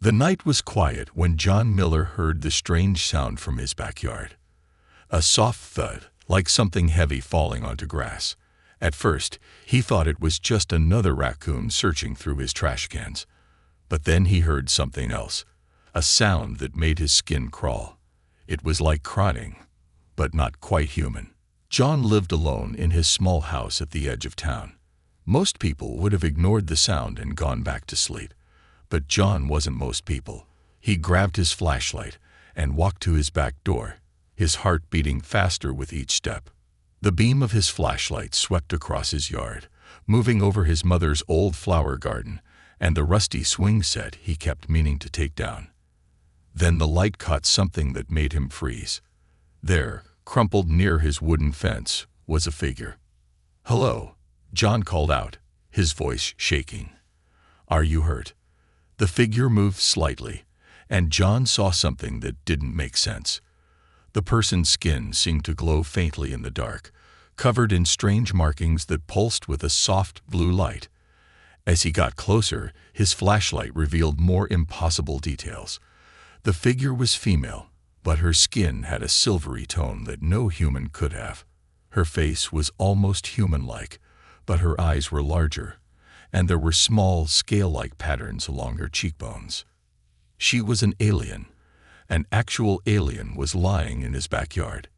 The night was quiet when John Miller heard the strange sound from his backyard. A soft thud, like something heavy falling onto grass. At first, he thought it was just another raccoon searching through his trash cans. But then he heard something else, a sound that made his skin crawl. It was like crying, but not quite human. John lived alone in his small house at the edge of town. Most people would have ignored the sound and gone back to sleep. But John wasn't most people. He grabbed his flashlight and walked to his back door, his heart beating faster with each step. The beam of his flashlight swept across his yard, moving over his mother's old flower garden and the rusty swing set he kept meaning to take down. Then the light caught something that made him freeze. There, crumpled near his wooden fence, was a figure. "Hello," John called out, his voice shaking. "Are you hurt?" The figure moved slightly, and John saw something that didn't make sense. The person's skin seemed to glow faintly in the dark, covered in strange markings that pulsed with a soft blue light. As he got closer, his flashlight revealed more impossible details. The figure was female, but her skin had a silvery tone that no human could have. Her face was almost human-like, but her eyes were larger, and there were small, scale-like patterns along her cheekbones. She was an alien. An actual alien was lying in his backyard.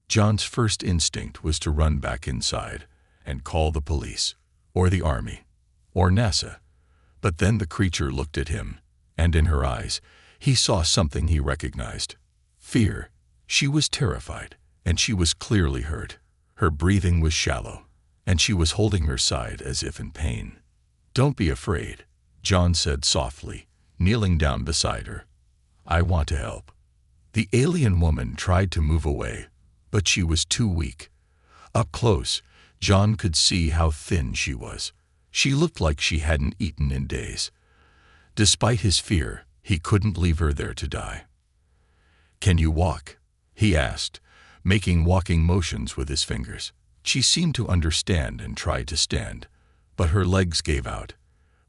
John's first instinct was to run back inside and call the police, or the army, or NASA. But then the creature looked at him, and in her eyes, he saw something he recognized. Fear. She was terrified, and she was clearly hurt. Her breathing was shallow, and she was holding her side as if in pain. "Don't be afraid," John said softly, kneeling down beside her. "I want to help." The alien woman tried to move away, but she was too weak. Up close, John could see how thin she was. She looked like she hadn't eaten in days. Despite his fear, he couldn't leave her there to die. "Can you walk?" he asked, making walking motions with his fingers. She seemed to understand and tried to stand, but her legs gave out.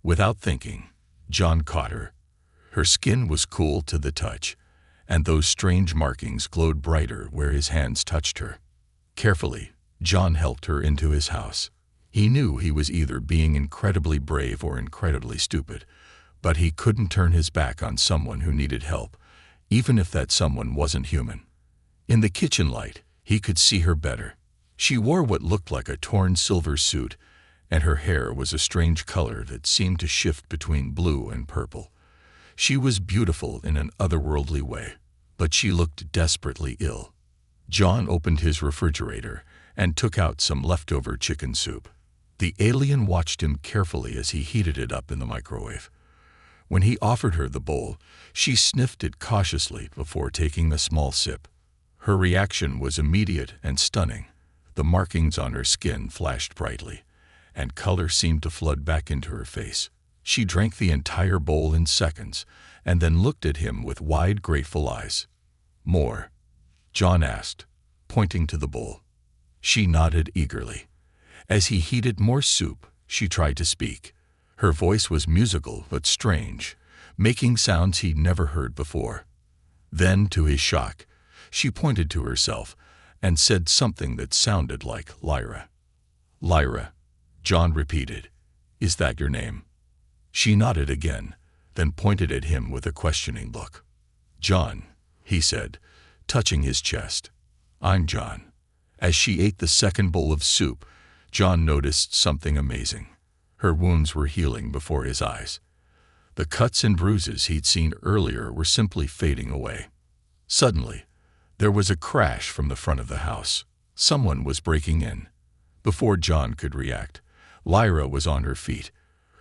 Without thinking, John caught her. Her skin was cool to the touch, and those strange markings glowed brighter where his hands touched her. Carefully, John helped her into his house. He knew he was either being incredibly brave or incredibly stupid, but he couldn't turn his back on someone who needed help, even if that someone wasn't human. In the kitchen light, he could see her better. She wore what looked like a torn silver suit, and her hair was a strange color that seemed to shift between blue and purple. She was beautiful in an otherworldly way, but she looked desperately ill. John opened his refrigerator and took out some leftover chicken soup. The alien watched him carefully as he heated it up in the microwave. When he offered her the bowl, she sniffed it cautiously before taking a small sip. Her reaction was immediate and stunning. The markings on her skin flashed brightly, and color seemed to flood back into her face. She drank the entire bowl in seconds, and then looked at him with wide, grateful eyes. "More?" John asked, pointing to the bowl. She nodded eagerly. As he heated more soup, she tried to speak. Her voice was musical but strange, making sounds he'd never heard before. Then, to his shock, she pointed to herself and said something that sounded like Lyra. "Lyra," John repeated. "Is that your name?" She nodded again, then pointed at him with a questioning look. "John," he said, touching his chest. "I'm John." As she ate the second bowl of soup, John noticed something amazing. Her wounds were healing before his eyes. The cuts and bruises he'd seen earlier were simply fading away. Suddenly, there was a crash from the front of the house. Someone was breaking in. Before John could react, Lyra was on her feet.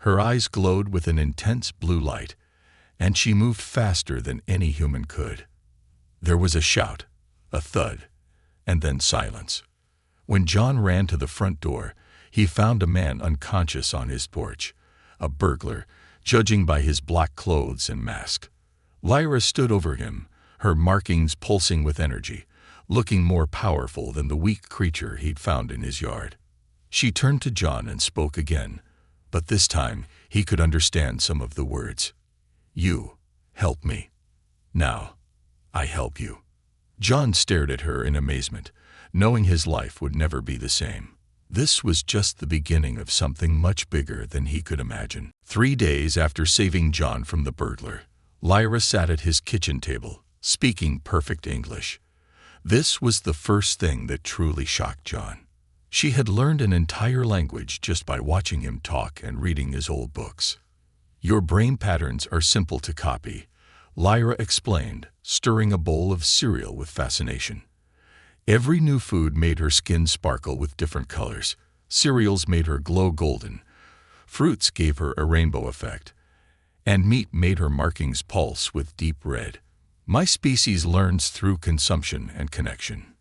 Her eyes glowed with an intense blue light, and she moved faster than any human could. There was a shout, a thud, and then silence. When John ran to the front door, he found a man unconscious on his porch, a burglar, judging by his black clothes and mask. Lyra stood over him, her markings pulsing with energy, looking more powerful than the weak creature he'd found in his yard. She turned to John and spoke again, but this time he could understand some of the words. You help me. Now, I help you. John stared at her in amazement, knowing his life would never be the same. This was just the beginning of something much bigger than he could imagine. 3 days after saving John from the burglar, Lyra sat at his kitchen table, speaking perfect English. This was the first thing that truly shocked John. She had learned an entire language just by watching him talk and reading his old books. Your brain patterns are simple to copy, Lyra explained, stirring a bowl of cereal with fascination. Every new food made her skin sparkle with different colors. Cereals made her glow golden. Fruits gave her a rainbow effect. And meat made her markings pulse with deep red. My species learns through consumption and connection.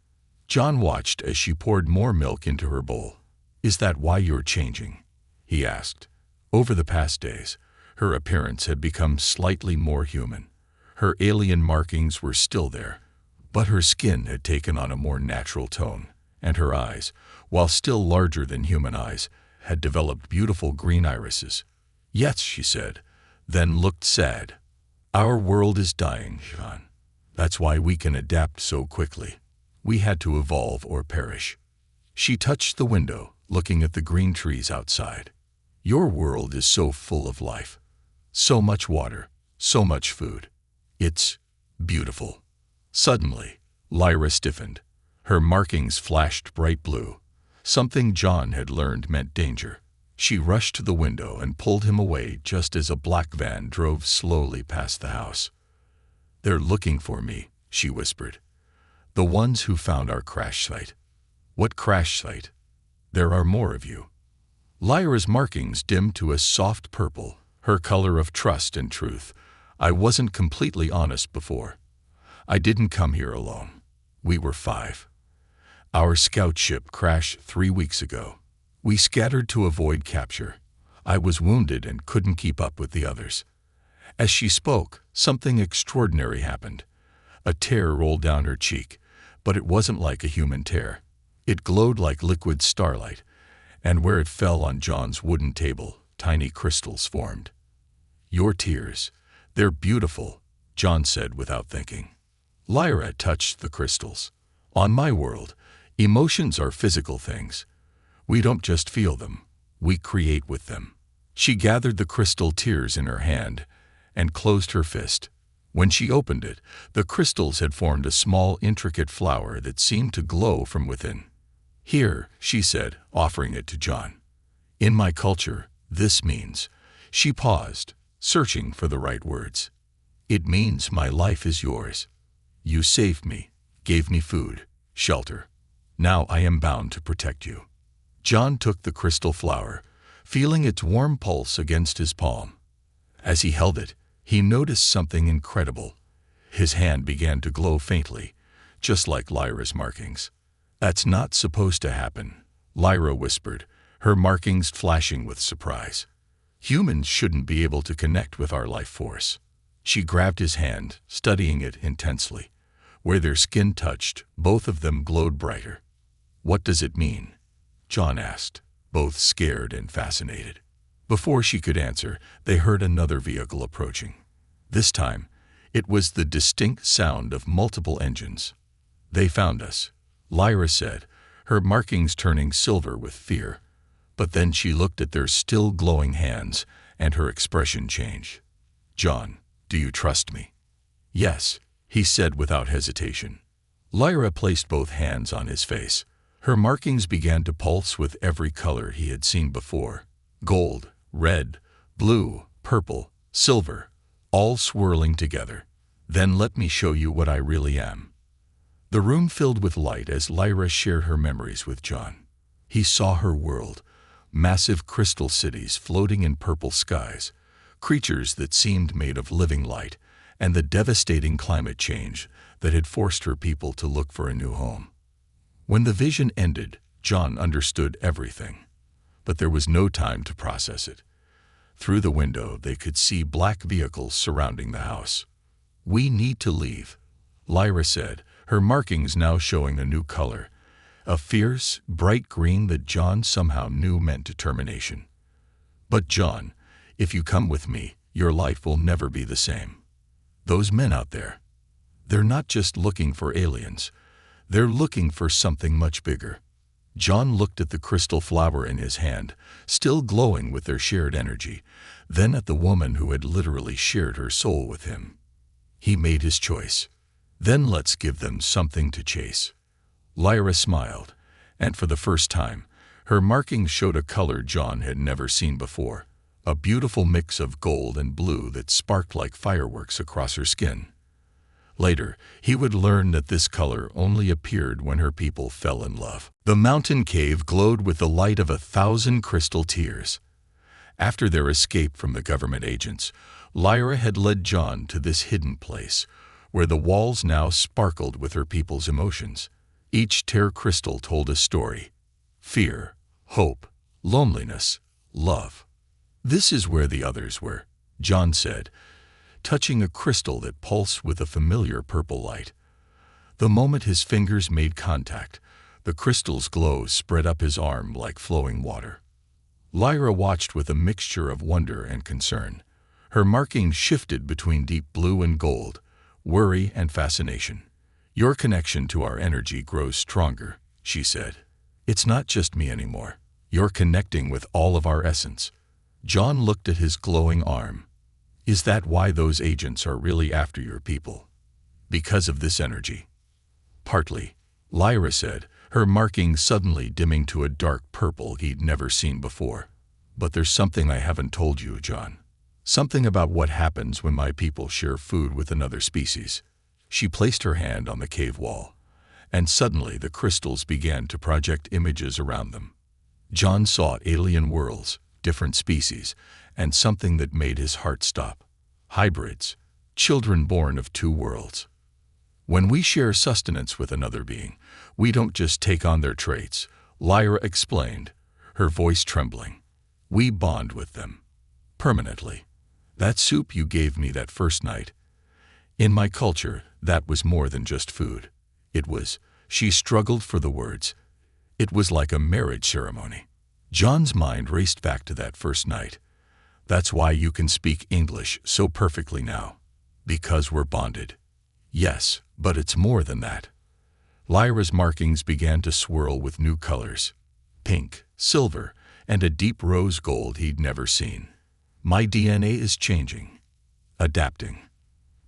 John watched as she poured more milk into her bowl. Is that why you're changing? He asked. Over the past days, her appearance had become slightly more human. Her alien markings were still there, but her skin had taken on a more natural tone, and her eyes, while still larger than human eyes, had developed beautiful green irises. Yes, she said, then looked sad. Our world is dying, John. That's why we can adapt so quickly. We had to evolve or perish. She touched the window, looking at the green trees outside. Your world is so full of life. So much water, so much food. It's beautiful. Suddenly, Lyra stiffened. Her markings flashed bright blue. Something John had learned meant danger. She rushed to the window and pulled him away just as a black van drove slowly past the house. They're looking for me, she whispered. The ones who found our crash site. What crash site? There are more of you. Lyra's markings dimmed to a soft purple, her color of trust and truth. I wasn't completely honest before. I didn't come here alone. We were 5. Our scout ship crashed 3 weeks ago. We scattered to avoid capture. I was wounded and couldn't keep up with the others. As she spoke, something extraordinary happened. A tear rolled down her cheek, but it wasn't like a human tear. It glowed like liquid starlight, and where it fell on John's wooden table, tiny crystals formed. Your tears, they're beautiful, John said without thinking. Lyra touched the crystals. On my world, emotions are physical things. We don't just feel them, we create with them. She gathered the crystal tears in her hand and closed her fist. When she opened it, the crystals had formed a small, intricate flower that seemed to glow from within. Here, she said, offering it to John. In my culture, this means. She paused, searching for the right words. It means my life is yours. You saved me, gave me food, shelter. Now I am bound to protect you. John took the crystal flower, feeling its warm pulse against his palm. As he held it, he noticed something incredible. His hand began to glow faintly, just like Lyra's markings. That's not supposed to happen, Lyra whispered, her markings flashing with surprise. Humans shouldn't be able to connect with our life force. She grabbed his hand, studying it intensely. Where their skin touched, both of them glowed brighter. What does it mean? John asked, both scared and fascinated. Before she could answer, they heard another vehicle approaching. This time, it was the distinct sound of multiple engines. They found us, Lyra said, her markings turning silver with fear. But then she looked at their still glowing hands, and her expression changed. John, do you trust me? Yes, he said without hesitation. Lyra placed both hands on his face. Her markings began to pulse with every color he had seen before. Gold, red, blue, purple, silver, all swirling together. Then let me show you what I really am. The room filled with light as Lyra shared her memories with John. He saw her world, massive crystal cities floating in purple skies, creatures that seemed made of living light, and the devastating climate change that had forced her people to look for a new home. When the vision ended, John understood everything. But there was no time to process it. Through the window, they could see black vehicles surrounding the house. We need to leave, Lyra said, her markings now showing a new color, a fierce, bright green that John somehow knew meant determination. But John, if you come with me, your life will never be the same. Those men out there, they're not just looking for aliens. They're looking for something much bigger. John looked at the crystal flower in his hand, still glowing with their shared energy, then at the woman who had literally shared her soul with him. He made his choice. Then let's give them something to chase. Lyra smiled, and for the first time, her markings showed a color John had never seen before, a beautiful mix of gold and blue that sparked like fireworks across her skin. Later, he would learn that this color only appeared when her people fell in love. The mountain cave glowed with the light of 1,000 crystal tears. After their escape from the government agents, Lyra had led John to this hidden place, where the walls now sparkled with her people's emotions. Each tear crystal told a story: fear, hope, loneliness, love. This is where the others were, John said, touching a crystal that pulsed with a familiar purple light. The moment his fingers made contact, the crystal's glow spread up his arm like flowing water. Lyra watched with a mixture of wonder and concern. Her markings shifted between deep blue and gold, worry and fascination. Your connection to our energy grows stronger, she said. It's not just me anymore. You're connecting with all of our essence. John looked at his glowing arm. Is that why those agents are really after your people? Because of this energy? Partly, Lyra said, her markings suddenly dimming to a dark purple he'd never seen before. But there's something I haven't told you, John. Something about what happens when my people share food with another species. She placed her hand on the cave wall, and suddenly the crystals began to project images around them. John saw alien worlds, different species, and something that made his heart stop. Hybrids, children born of two worlds. When we share sustenance with another being, we don't just take on their traits, Lyra explained, her voice trembling. We bond with them. Permanently. That soup you gave me that first night. In my culture, that was more than just food. It was, she struggled for the words. It was like a marriage ceremony. John's mind raced back to that first night. That's why you can speak English so perfectly now. Because we're bonded. Yes, but it's more than that. Lyra's markings began to swirl with new colors. Pink, silver, and a deep rose gold he'd never seen. My DNA is changing. Adapting.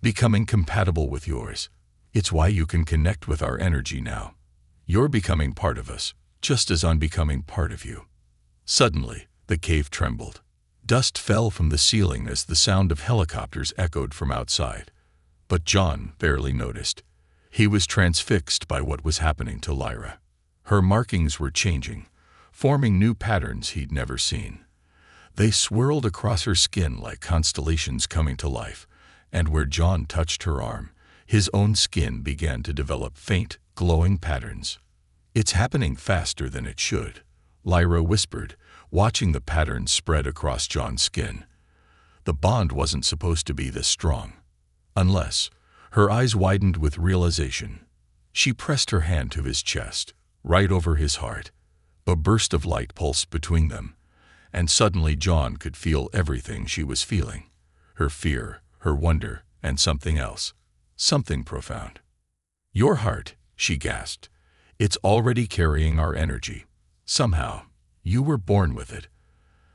Becoming compatible with yours. It's why you can connect with our energy now. You're becoming part of us, just as I'm becoming part of you. Suddenly, the cave trembled. Dust fell from the ceiling as the sound of helicopters echoed from outside. But John barely noticed. He was transfixed by what was happening to Lyra. Her markings were changing, forming new patterns he'd never seen. They swirled across her skin like constellations coming to life, and where John touched her arm, his own skin began to develop faint, glowing patterns. It's happening faster than it should, Lyra whispered, watching the patterns spread across John's skin. The bond wasn't supposed to be this strong. Unless, her eyes widened with realization. She pressed her hand to his chest, right over his heart. A burst of light pulsed between them, and suddenly John could feel everything she was feeling. Her fear, her wonder, and something else. Something profound. Your heart, she gasped. It's already carrying our energy. Somehow, you were born with it.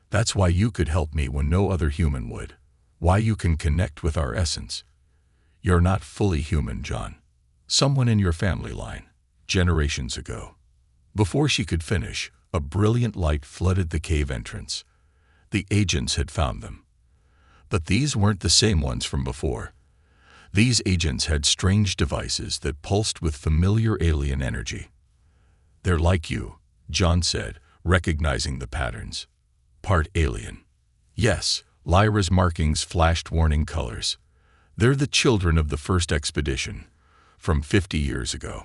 That's why you could help me when no other human would. Why you can connect with our essence. You're not fully human, John. Someone in your family line, generations ago. Before she could finish, a brilliant light flooded the cave entrance. The agents had found them. But these weren't the same ones from before. These agents had strange devices that pulsed with familiar alien energy. They're like you, John said, recognizing the patterns. Part alien. Yes, Lyra's markings flashed warning colors. They're the children of the first expedition, from 50 years ago.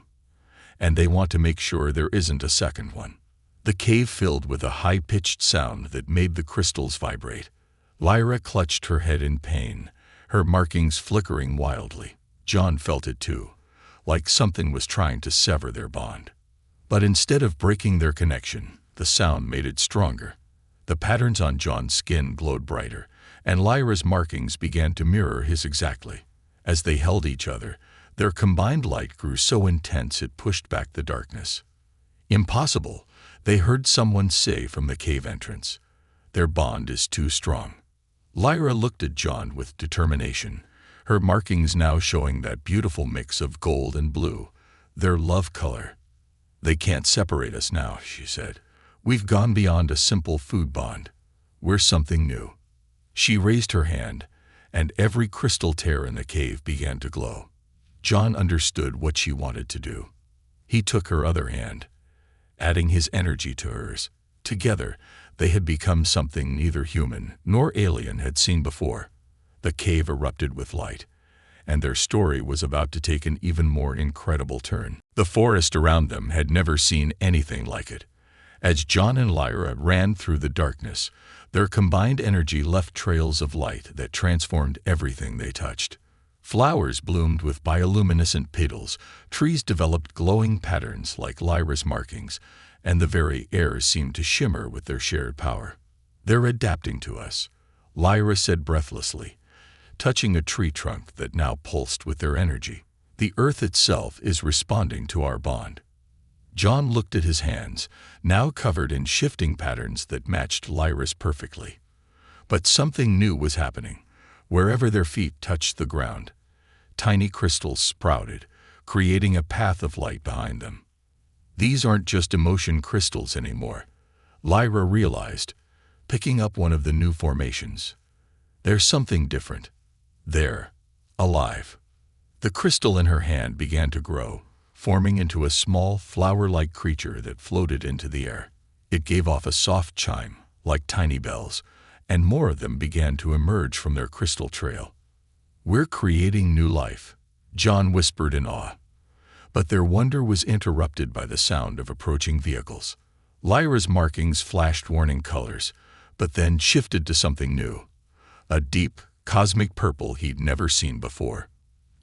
And they want to make sure there isn't a second one. The cave filled with a high-pitched sound that made the crystals vibrate. Lyra clutched her head in pain, her markings flickering wildly. John felt it too, like something was trying to sever their bond. But instead of breaking their connection, the sound made it stronger. The patterns on John's skin glowed brighter, and Lyra's markings began to mirror his exactly. As they held each other, their combined light grew so intense it pushed back the darkness. "Impossible," they heard someone say from the cave entrance. "Their bond is too strong." Lyra looked at John with determination, her markings now showing that beautiful mix of gold and blue, their love color. "They can't separate us now," she said. "We've gone beyond a simple food bond. We're something new." She raised her hand, and every crystal tear in the cave began to glow. John understood what she wanted to do. He took her other hand, adding his energy to hers. Together, they had become something neither human nor alien had seen before. The cave erupted with light, and their story was about to take an even more incredible turn. The forest around them had never seen anything like it. As John and Lyra ran through the darkness, their combined energy left trails of light that transformed everything they touched. Flowers bloomed with bioluminescent petals, trees developed glowing patterns like Lyra's markings, and the very air seemed to shimmer with their shared power. "They're adapting to us," Lyra said breathlessly, touching a tree trunk that now pulsed with their energy. "The earth itself is responding to our bond." John looked at his hands, now covered in shifting patterns that matched Lyra's perfectly. But something new was happening. Wherever their feet touched the ground, tiny crystals sprouted, creating a path of light behind them. "These aren't just emotion crystals anymore," Lyra realized, picking up one of the new formations. "There's something different. They're alive." The crystal in her hand began to grow, forming into a small, flower-like creature that floated into the air. It gave off a soft chime, like tiny bells, and more of them began to emerge from their crystal trail. "We're creating new life," John whispered in awe. But their wonder was interrupted by the sound of approaching vehicles. Lyra's markings flashed warning colors, but then shifted to something new, a deep, cosmic purple he'd never seen before.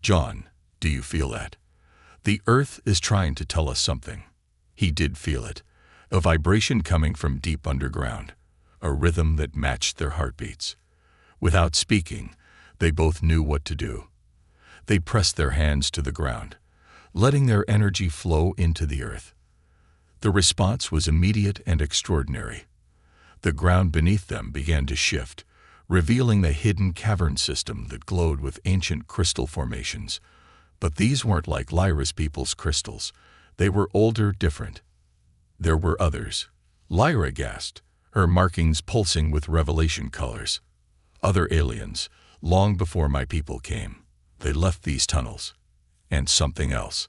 "John, do you feel that? The earth is trying to tell us something." He did feel it, a vibration coming from deep underground, a rhythm that matched their heartbeats. Without speaking, they both knew what to do. They pressed their hands to the ground, letting their energy flow into the earth. The response was immediate and extraordinary. The ground beneath them began to shift, revealing the hidden cavern system that glowed with ancient crystal formations. But these weren't like Lyra's people's crystals. They were older, different. There were others. Lyra gasped, her markings pulsing with revelation colors. "Other aliens, long before my people came. They left these tunnels." And something else.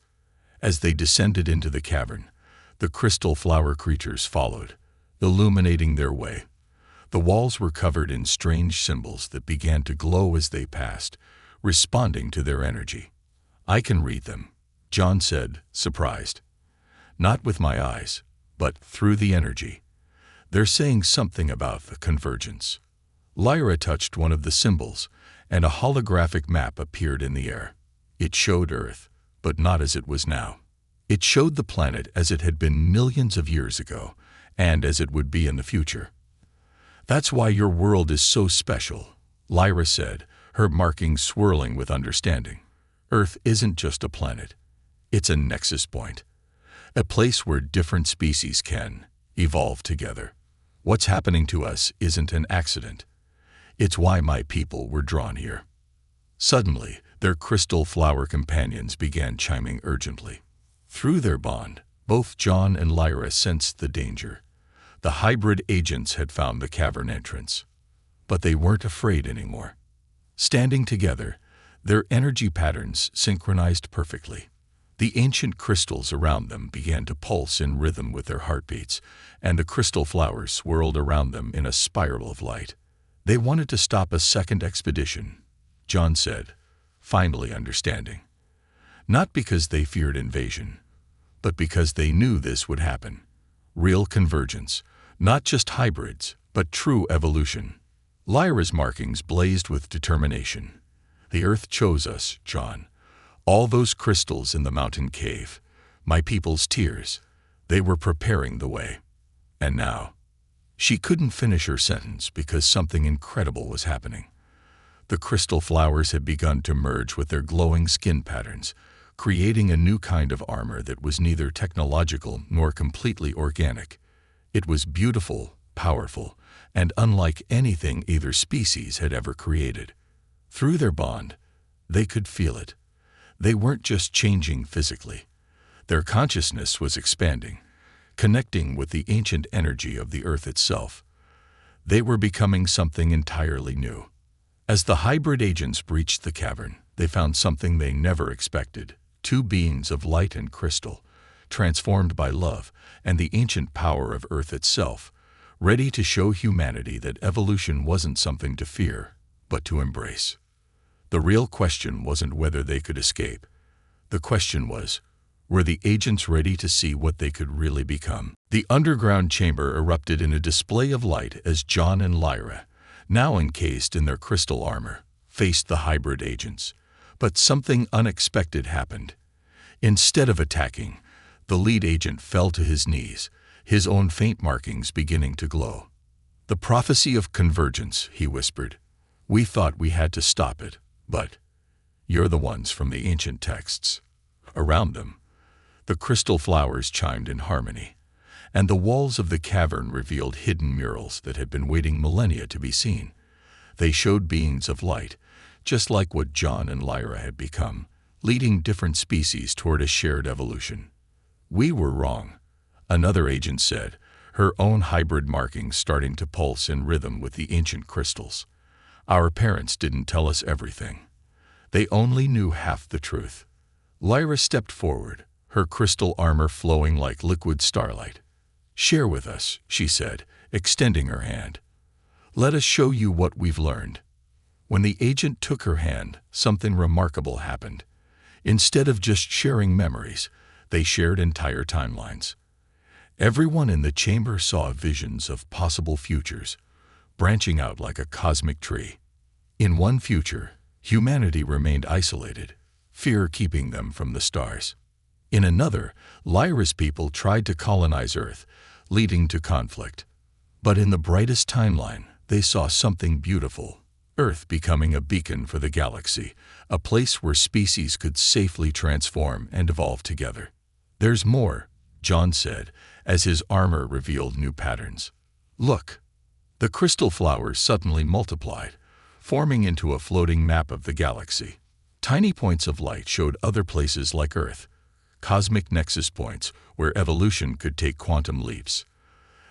As they descended into the cavern, the crystal flower creatures followed, illuminating their way. The walls were covered in strange symbols that began to glow as they passed, responding to their energy. "I can read them," John said, surprised. "Not with my eyes, but through the energy. They're saying something about the convergence." Lyra touched one of the symbols, and a holographic map appeared in the air. It showed Earth, but not as it was now. It showed the planet as it had been millions of years ago, and as it would be in the future. "That's why your world is so special," Lyra said, her markings swirling with understanding. "Earth isn't just a planet. It's a nexus point, a place where different species can evolve together. What's happening to us isn't an accident. It's why my people were drawn here." Suddenly, their crystal flower companions began chiming urgently. Through their bond, both John and Lyra sensed the danger. The hybrid agents had found the cavern entrance. But they weren't afraid anymore. Standing together, their energy patterns synchronized perfectly. The ancient crystals around them began to pulse in rhythm with their heartbeats, and the crystal flowers swirled around them in a spiral of light. "They wanted to stop a second expedition," John said, finally understanding. "Not because they feared invasion, but because they knew this would happen. Real convergence, not just hybrids, but true evolution." Lyra's markings blazed with determination. "The earth chose us, John. All those crystals in the mountain cave, my people's tears, they were preparing the way. And now, She couldn't finish her sentence because something incredible was happening. The crystal flowers had begun to merge with their glowing skin patterns, creating a new kind of armor that was neither technological nor completely organic. It was beautiful, powerful, and unlike anything either species had ever created. Through their bond, they could feel it. They weren't just changing physically. Their consciousness was expanding, connecting with the ancient energy of the earth itself. They were becoming something entirely new. As the hybrid agents breached the cavern, they found something they never expected: two beings of light and crystal, transformed by love and the ancient power of Earth itself, ready to show humanity that evolution wasn't something to fear, but to embrace. The real question wasn't whether they could escape. The question was, were the agents ready to see what they could really become? The underground chamber erupted in a display of light as John and Lyra, now encased in their crystal armor, faced the hybrid agents. But something unexpected happened. Instead of attacking, the lead agent fell to his knees, his own faint markings beginning to glow. "The prophecy of convergence," he whispered. "We thought we had to stop it, but you're the ones from the ancient texts." Around them, the crystal flowers chimed in harmony, and the walls of the cavern revealed hidden murals that had been waiting millennia to be seen. They showed beings of light, just like what John and Lyra had become, leading different species toward a shared evolution. "We were wrong," another agent said, her own hybrid markings starting to pulse in rhythm with the ancient crystals. "Our parents didn't tell us everything. They only knew half the truth." Lyra stepped forward, her crystal armor flowing like liquid starlight. "Share with us," she said, extending her hand. "Let us show you what we've learned." When the agent took her hand, something remarkable happened. Instead of just sharing memories, they shared entire timelines. Everyone in the chamber saw visions of possible futures, branching out like a cosmic tree. In one future, humanity remained isolated, fear keeping them from the stars. In another, Lyra's people tried to colonize Earth, leading to conflict. But in the brightest timeline, they saw something beautiful: Earth becoming a beacon for the galaxy, a place where species could safely transform and evolve together. "There's more," John said, as his armor revealed new patterns. "Look." The crystal flowers suddenly multiplied, forming into a floating map of the galaxy. Tiny points of light showed other places like Earth, cosmic nexus points where evolution could take quantum leaps.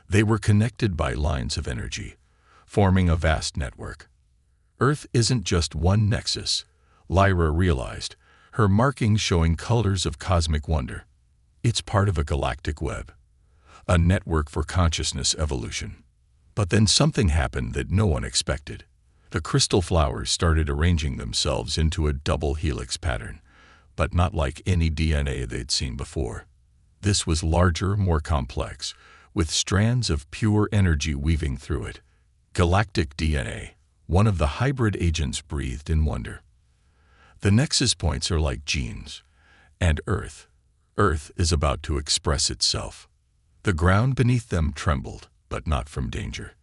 They were connected by lines of energy, forming a vast network. Earth isn't just one nexus, Lyra realized, her markings showing colors of cosmic wonder. It's part of a galactic web, a network for consciousness evolution. But then something happened that no one expected. The crystal flowers started arranging themselves into a double helix pattern, but not like any DNA they'd seen before. This was larger, more complex, with strands of pure energy weaving through it. "Galactic DNA," one of the hybrid agents breathed in wonder. "The nexus points are like genes, and Earth is about to express itself." The ground beneath them trembled, but not from danger.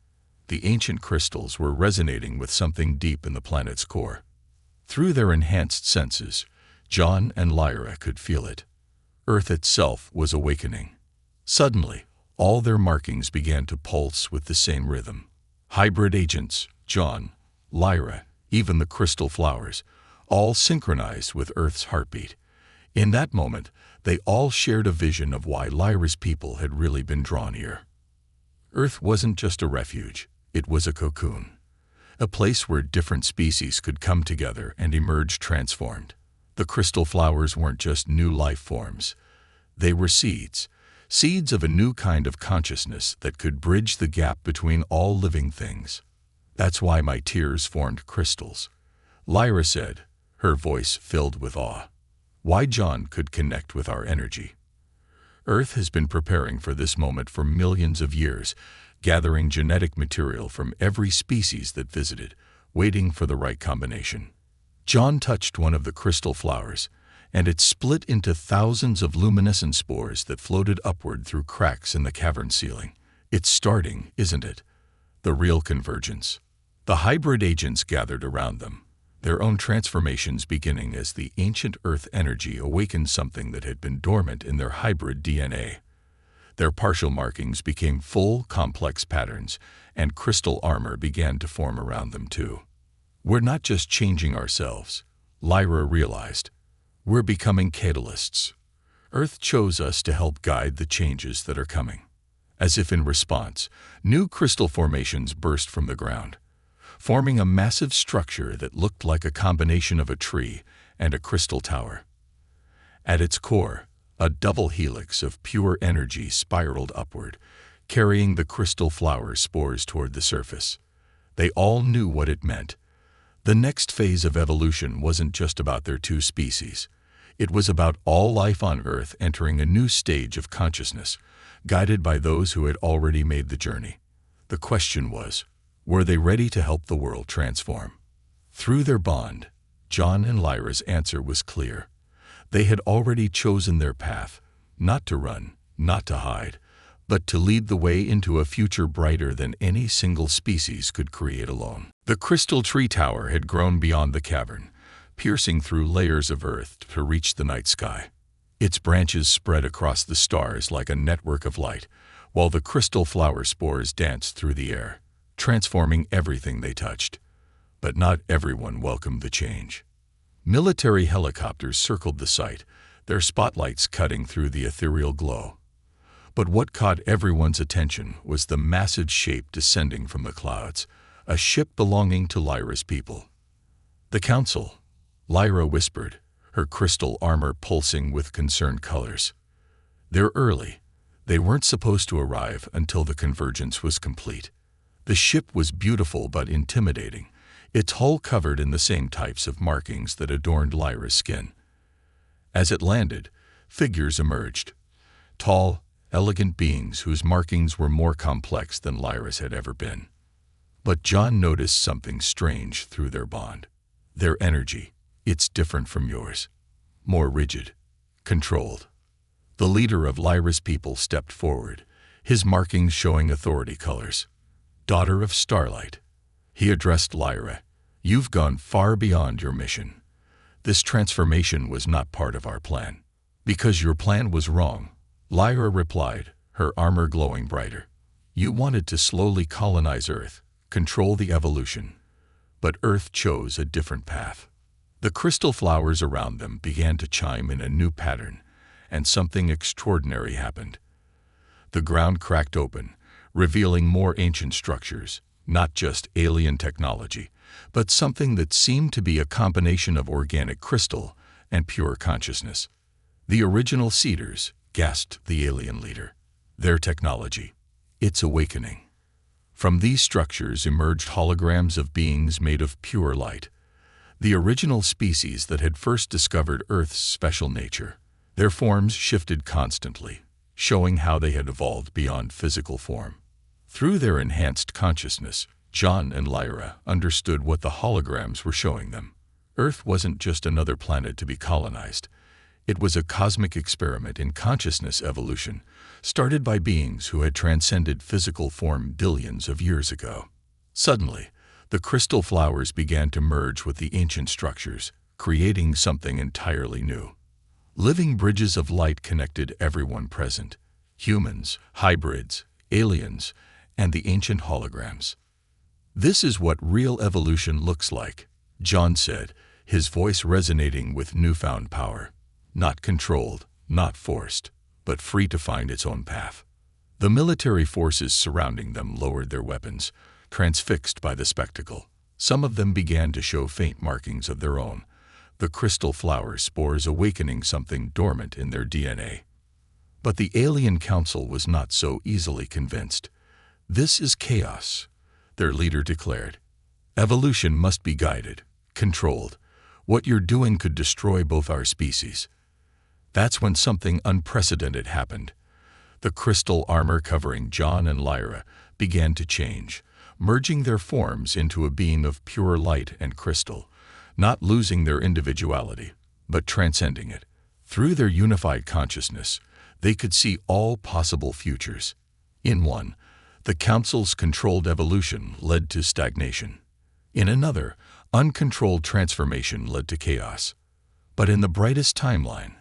The ancient crystals were resonating with something deep in the planet's core. Through their enhanced senses, John and Lyra could feel it. Earth itself was awakening. Suddenly, all their markings began to pulse with the same rhythm. Hybrid agents, John, Lyra, even the crystal flowers, all synchronized with Earth's heartbeat. In that moment, they all shared a vision of why Lyra's people had really been drawn here. Earth wasn't just a refuge, it was a cocoon, a place where different species could come together and emerge transformed. The crystal flowers weren't just new life forms. They were seeds of a new kind of consciousness that could bridge the gap between all living things. "That's why my tears formed crystals," Lyra said, her voice filled with awe. "Why John could connect with our energy. Earth has been preparing for this moment for millions of years, gathering genetic material from every species that visited, waiting for the right combination." John touched one of the crystal flowers, and it split into thousands of luminescent spores that floated upward through cracks in the cavern ceiling, It's starting, isn't it? The real convergence. The hybrid agents gathered around them, their own transformations beginning as the ancient Earth energy awakened something that had been dormant in their hybrid DNA. Their partial markings became full, complex patterns, and crystal armor began to form around them too. We're not just changing ourselves, Lyra realized. We're becoming catalysts. Earth chose us to help guide the changes that are coming. As if in response, new crystal formations burst from the ground, forming a massive structure that looked like a combination of a tree and a crystal tower. At its core, a double helix of pure energy spiraled upward, carrying the crystal flower spores toward the surface. They all knew what it meant. The next phase of evolution wasn't just about their two species. It was about all life on Earth entering a new stage of consciousness, guided by those who had already made the journey. The question was, were they ready to help the world transform? Through their bond, John and Lyra's answer was clear. They had already chosen their path, not to run, not to hide, but to lead the way into a future brighter than any single species could create alone. The crystal tree tower had grown beyond the cavern, piercing through layers of earth to reach the night sky. Its branches spread across the stars like a network of light, while the crystal flower spores danced through the air, transforming everything they touched. But not everyone welcomed the change. Military helicopters circled the site, their spotlights cutting through the ethereal glow. But what caught everyone's attention was the massive shape descending from the clouds, a ship belonging to Lyra's people. "The Council," Lyra whispered, her crystal armor pulsing with concerned colors. "They're early. They weren't supposed to arrive until the convergence was complete." The ship was beautiful but intimidating, its hull covered in the same types of markings that adorned Lyra's skin. As it landed, figures emerged. Tall, elegant beings whose markings were more complex than Lyra's had ever been. But John noticed something strange through their bond. Their energy. It's different from yours. More rigid. Controlled. The leader of Lyra's people stepped forward, his markings showing authority colors. "Daughter of Starlight." He addressed Lyra. "You've gone far beyond your mission. This transformation was not part of our plan." "Because your plan was wrong," Lyra replied, her armor glowing brighter. "You wanted to slowly colonize Earth, control the evolution. But Earth chose a different path." The crystal flowers around them began to chime in a new pattern, and something extraordinary happened. The ground cracked open, revealing more ancient structures, not just alien technology, but something that seemed to be a combination of organic crystal and pure consciousness. "The original Cedars," gasped the alien leader. "Their technology. It's awakening." From these structures emerged holograms of beings made of pure light. The original species that had first discovered Earth's special nature. Their forms shifted constantly, showing how they had evolved beyond physical form. Through their enhanced consciousness, John and Lyra understood what the holograms were showing them. Earth wasn't just another planet to be colonized. It was a cosmic experiment in consciousness evolution, started by beings who had transcended physical form billions of years ago. Suddenly, the crystal flowers began to merge with the ancient structures, creating something entirely new. Living bridges of light connected everyone present: humans, hybrids, aliens, and the ancient holograms. "This is what real evolution looks like," John said, his voice resonating with newfound power. "Not controlled, not forced, but free to find its own path." The military forces surrounding them lowered their weapons, transfixed by the spectacle. Some of them began to show faint markings of their own, the crystal flower spores awakening something dormant in their DNA. But the alien council was not so easily convinced. "This is chaos," their leader declared. "Evolution must be guided, controlled. What you're doing could destroy both our species." That's when something unprecedented happened. The crystal armor covering John and Lyra began to change, merging their forms into a being of pure light and crystal, not losing their individuality, but transcending it. Through their unified consciousness, they could see all possible futures. In one, The council's controlled evolution led to stagnation. In another, uncontrolled transformation led to chaos. But in the brightest timeline,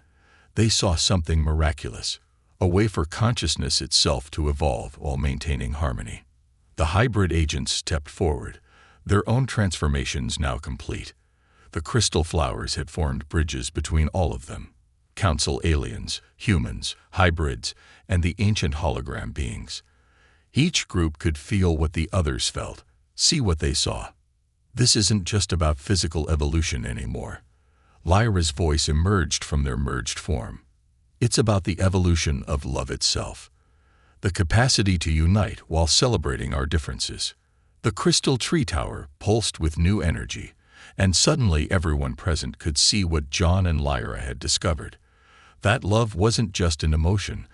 they saw something miraculous, a way for consciousness itself to evolve while maintaining harmony. The hybrid agents stepped forward, their own transformations now complete. The crystal flowers had formed bridges between all of them. Council aliens, humans, hybrids, and the ancient hologram beings. Each group could feel what the others felt, see what they saw. This isn't just about physical evolution anymore. Lyra's voice emerged from their merged form. It's about the evolution of love itself. The capacity to unite while celebrating our differences. The crystal tree tower pulsed with new energy, and suddenly everyone present could see what John and Lyra had discovered. That love wasn't just an emotion,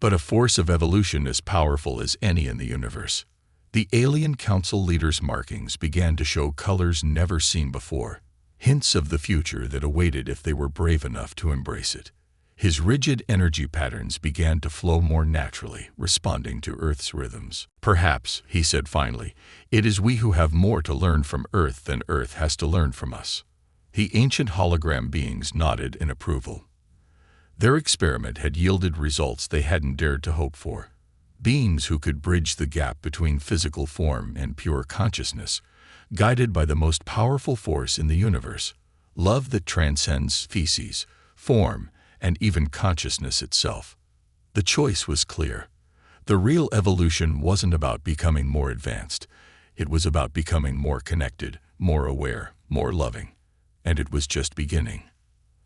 but a force of evolution as powerful as any in the universe. The alien council leader's markings began to show colors never seen before, hints of the future that awaited if they were brave enough to embrace it. His rigid energy patterns began to flow more naturally, responding to Earth's rhythms. Perhaps, he said finally, it is we who have more to learn from Earth than Earth has to learn from us. The ancient hologram beings nodded in approval. Their experiment had yielded results they hadn't dared to hope for. Beings who could bridge the gap between physical form and pure consciousness, guided by the most powerful force in the universe, love that transcends species, form, and even consciousness itself. The choice was clear. The real evolution wasn't about becoming more advanced. It was about becoming more connected, more aware, more loving. And it was just beginning.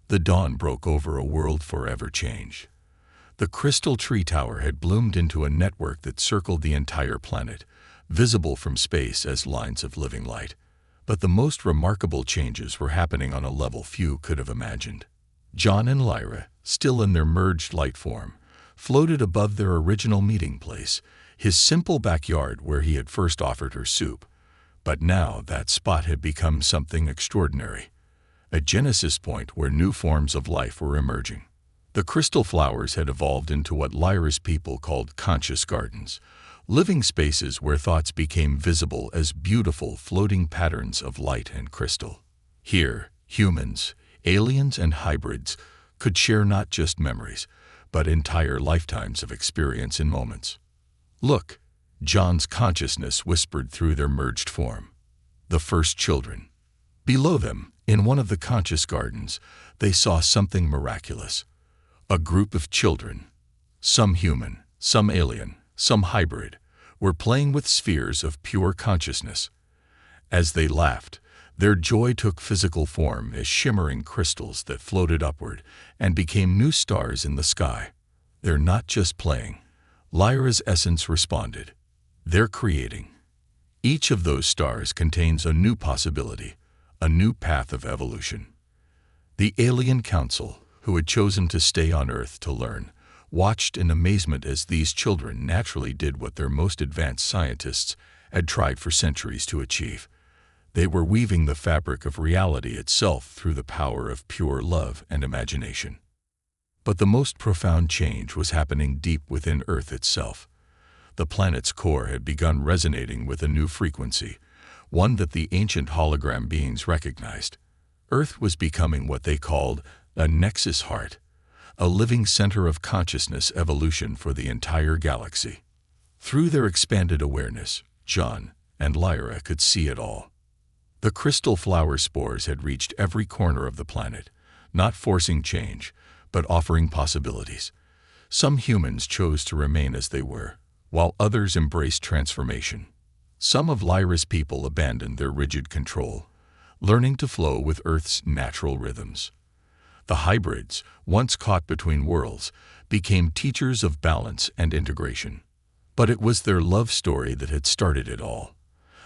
The dawn broke over a world forever changed. The crystal tree tower had bloomed into a network that circled the entire planet, visible from space as lines of living light. But the most remarkable changes were happening on a level few could have imagined. John and Lyra, still in their merged light form, floated above their original meeting place, his simple backyard where he had first offered her soup. But now that spot had become something extraordinary, a genesis point where new forms of life were emerging. The crystal flowers had evolved into what Lyra's people called conscious gardens, living spaces where thoughts became visible as beautiful floating patterns of light and crystal. Here, humans, aliens, and hybrids could share not just memories, but entire lifetimes of experience in moments. Look, John's consciousness whispered through their merged form. The first children. Below them, in one of the conscious gardens, they saw something miraculous. A group of children, some human, some alien, some hybrid, were playing with spheres of pure consciousness. As they laughed, their joy took physical form as shimmering crystals that floated upward and became new stars in the sky. They're not just playing. Lyra's essence responded. They're creating. Each of those stars contains a new possibility, a new path of evolution. The alien council, who had chosen to stay on Earth to learn, watched in amazement as these children naturally did what their most advanced scientists had tried for centuries to achieve. They were weaving the fabric of reality itself through the power of pure love and imagination. But the most profound change was happening deep within Earth itself. The planet's core had begun resonating with a new frequency, one that the ancient hologram beings recognized. Earth was becoming what they called a nexus heart, a living center of consciousness evolution for the entire galaxy. Through their expanded awareness, John and Lyra could see it all. The crystal flower spores had reached every corner of the planet, not forcing change, but offering possibilities. Some humans chose to remain as they were, while others embraced transformation. Some of Lyra's people abandoned their rigid control, learning to flow with Earth's natural rhythms. The hybrids, once caught between worlds, became teachers of balance and integration. But it was their love story that had started it all.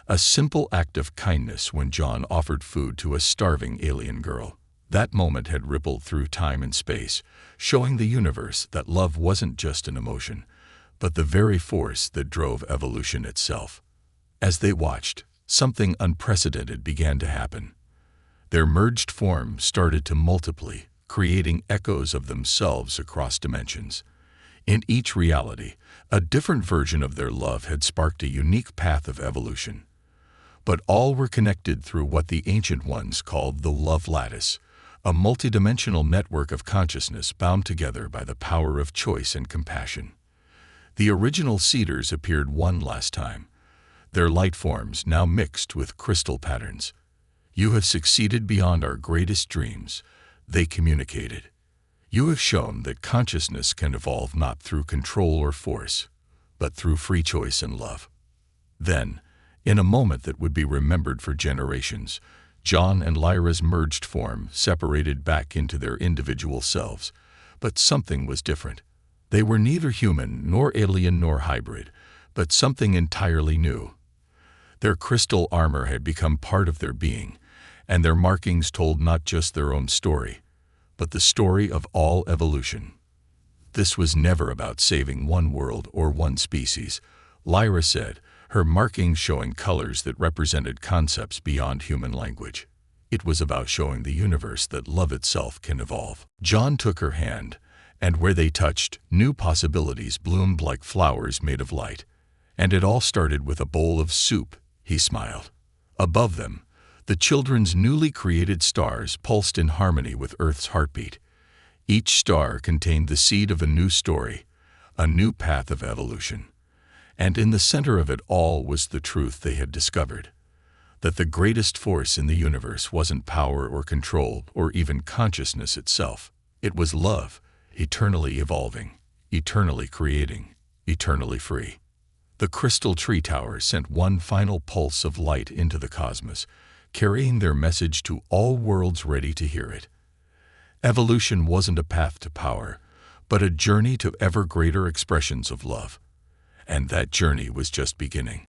A simple act of kindness when John offered food to a starving alien girl. That moment had rippled through time and space, showing the universe that love wasn't just an emotion, but the very force that drove evolution itself. As they watched, something unprecedented began to happen. Their merged form started to multiply, creating echoes of themselves across dimensions. In each reality, a different version of their love had sparked a unique path of evolution. But all were connected through what the ancient ones called the love lattice, a multidimensional network of consciousness bound together by the power of choice and compassion. The original seeders appeared one last time, their light forms now mixed with crystal patterns. "You have succeeded beyond our greatest dreams," they communicated. "You have shown that consciousness can evolve not through control or force, but through free choice and love." Then, in a moment that would be remembered for generations, John and Lyra's merged form separated back into their individual selves. But something was different. They were neither human, nor alien, nor hybrid, but something entirely new. Their crystal armor had become part of their being, and their markings told not just their own story, but the story of all evolution. This was never about saving one world or one species, Lyra said, her markings showing colors that represented concepts beyond human language. It was about showing the universe that love itself can evolve. John took her hand, and where they touched, new possibilities bloomed like flowers made of light. "And it all started with a bowl of soup," he smiled. Above them, the children's newly created stars pulsed in harmony with Earth's heartbeat. Each star contained the seed of a new story, a new path of evolution. And in the center of it all was the truth they had discovered, that the greatest force in the universe wasn't power or control or even consciousness itself. It was love, eternally evolving, eternally creating, eternally free. The crystal tree tower sent one final pulse of light into the cosmos, carrying their message to all worlds ready to hear it. Evolution wasn't a path to power, but a journey to ever greater expressions of love. And that journey was just beginning.